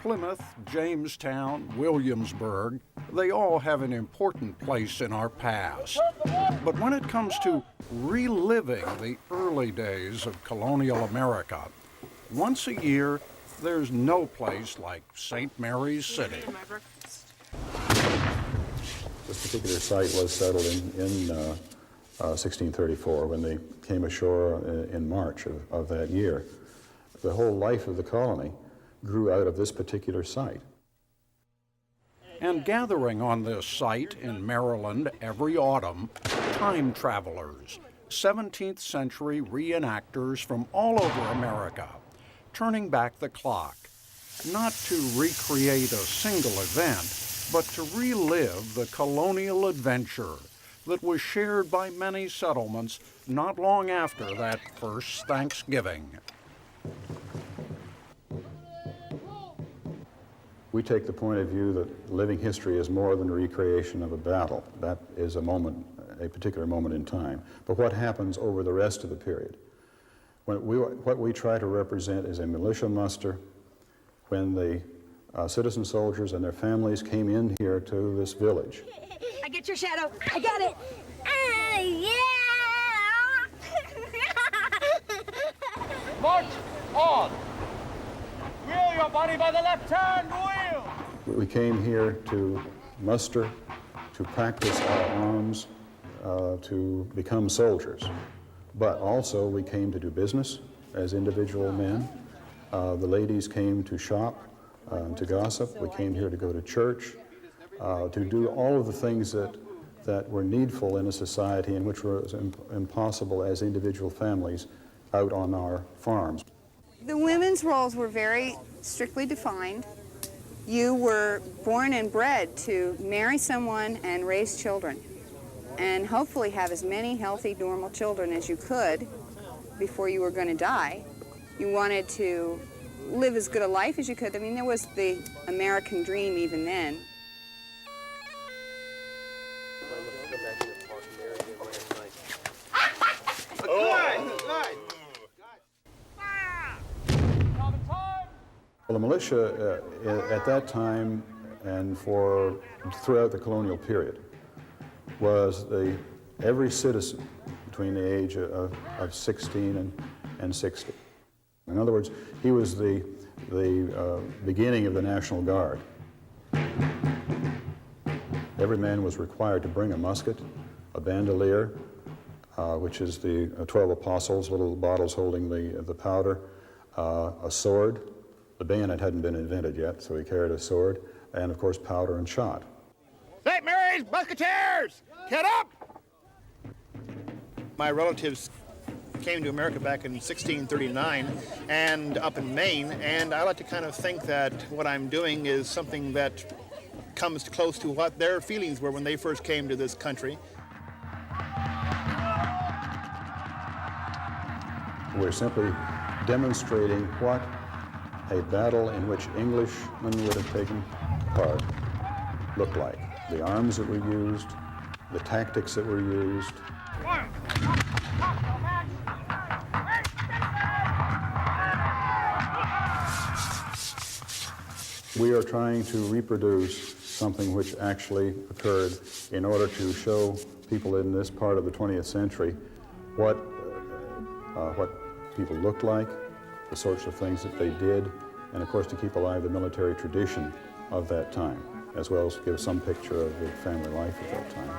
Plymouth, Jamestown, Williamsburg, they all have an important place in our past. But when it comes to reliving the early days of colonial America, once a year, there's no place like St. Mary's City. This particular site was settled in 1634 when they came ashore in March of that year. The whole life of the colony grew out of this particular site. And gathering on this site in Maryland every autumn, time travelers, 17th century reenactors from all over America, turning back the clock, not to recreate a single event, but to relive the colonial adventure that was shared by many settlements not long after that first Thanksgiving. We take the point of view that living history is more than a recreation of a battle. That is a moment, a particular moment in time. But what happens over the rest of the period? What we try to represent is a militia muster when the citizen soldiers and their families came in here to this village. I get your shadow. I got it. Yeah! March on! Wheel your body by the left hand wheel! We came here to muster, to practice our arms, to become soldiers. But also we came to do business as individual men. The ladies came to shop, to gossip. We came here to go to church, to do all of the things that were needful in a society in which was impossible as individual families out on our farms. The women's roles were very strictly defined. You were born and bred to marry someone and raise children, and hopefully have as many healthy, normal children as you could before you were going to die. You wanted to live as good a life as you could. I mean, there was the American dream even then. Well, the militia at that time and throughout the colonial period was every citizen between the age of 16 and 60. In other words, he was the beginning of the National Guard. Every man was required to bring a musket, a bandolier, which is the 12 apostles, little bottles holding the powder, a sword. The bayonet hadn't been invented yet, so he carried a sword, and of course powder and shot. St. Mary's Musketeers, get up! My relatives came to America back in 1639 and up in Maine, and I like to kind of think that what I'm doing is something that comes close to what their feelings were when they first came to this country. We're simply demonstrating what a battle in which Englishmen would have taken part looked like. The arms that were used, the tactics that were used. We are trying to reproduce something which actually occurred in order to show people in this part of the 20th century what people looked like, the sorts of things that they did, and of course to keep alive the military tradition of that time, as well as give some picture of the family life at that time.